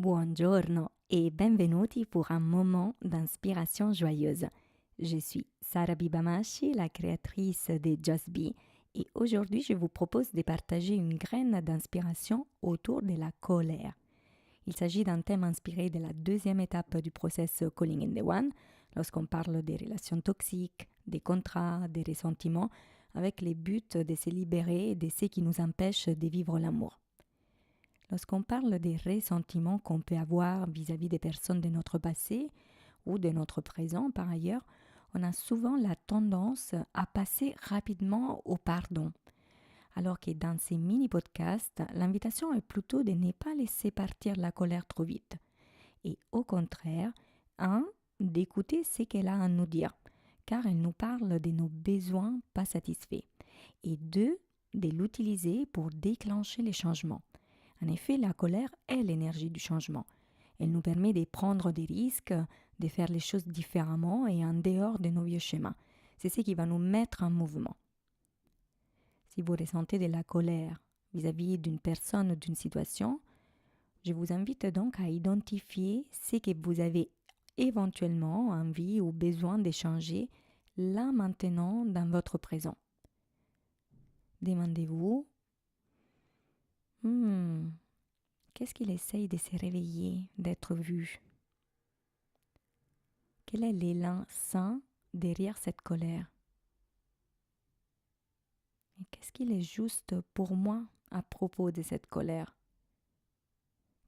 Buongiorno et benvenuti pour un moment d'inspiration joyeuse. Je suis Sara Bibamashi, la créatrice de Just Be, et aujourd'hui je vous propose de partager une graine d'inspiration autour de la colère. Il s'agit d'un thème inspiré de la deuxième étape du process Calling in the One, lorsqu'on parle des relations toxiques, des contrats, des ressentiments, avec le but de se libérer de ce qui nous empêche de vivre l'amour. Lorsqu'on parle des ressentiments qu'on peut avoir vis-à-vis des personnes de notre passé ou de notre présent par ailleurs, on a souvent la tendance à passer rapidement au pardon. Alors que dans ces mini-podcasts, l'invitation est plutôt de ne pas laisser partir la colère trop vite. Et au contraire, d'écouter ce qu'elle a à nous dire, car elle nous parle de nos besoins pas satisfaits. Et deux, de l'utiliser pour déclencher les changements. En effet, la colère est l'énergie du changement. Elle nous permet de prendre des risques, de faire les choses différemment et en dehors de nos vieux schémas. C'est ce qui va nous mettre en mouvement. Si vous ressentez de la colère vis-à-vis d'une personne ou d'une situation, je vous invite donc à identifier ce que vous avez éventuellement envie ou besoin de changer là maintenant dans votre présent. Demandez-vous, qu'est-ce qu'il essaye de se réveiller, d'être vu? Quel est l'élan sain derrière cette colère? Et qu'est-ce qu'il est juste pour moi à propos de cette colère?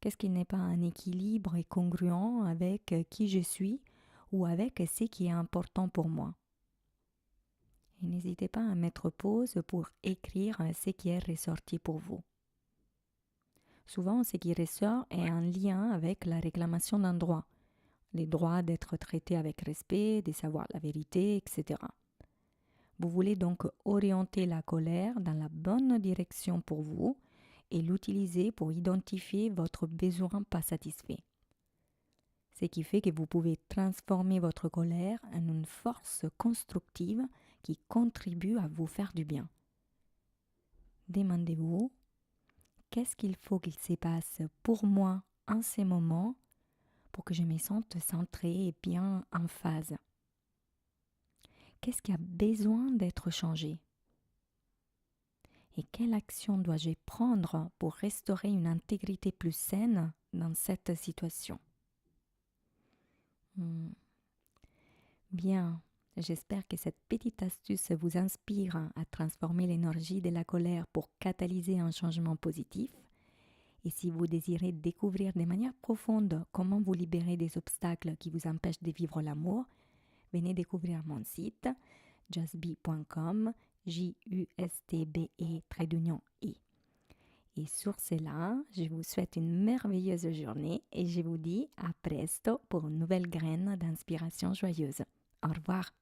Qu'est-ce qui n'est pas un équilibre et congruent avec qui je suis ou avec ce qui est important pour moi? Et n'hésitez pas à mettre pause pour écrire ce qui est ressorti pour vous. Souvent, ce qui ressort est en lien avec la réclamation d'un droit, les droits d'être traité avec respect, de savoir la vérité, etc. Vous voulez donc orienter la colère dans la bonne direction pour vous et l'utiliser pour identifier votre besoin pas satisfait. Ce qui fait que vous pouvez transformer votre colère en une force constructive qui contribue à vous faire du bien. Demandez-vous, qu'est-ce qu'il faut qu'il se passe pour moi en ces moments pour que je me sente centrée et bien en phase? Qu'est-ce qui a besoin d'être changé? Et quelle action dois-je prendre pour restaurer une intégrité plus saine dans cette situation? Bien, j'espère que cette petite astuce vous inspire à transformer l'énergie de la colère pour catalyser un changement positif. Et si vous désirez découvrir de manière profonde comment vous libérer des obstacles qui vous empêchent de vivre l'amour, venez découvrir mon site justbe.com, JUSTBE-. Et sur cela, je vous souhaite une merveilleuse journée et je vous dis à presto pour une nouvelle graine d'inspiration joyeuse. Au revoir.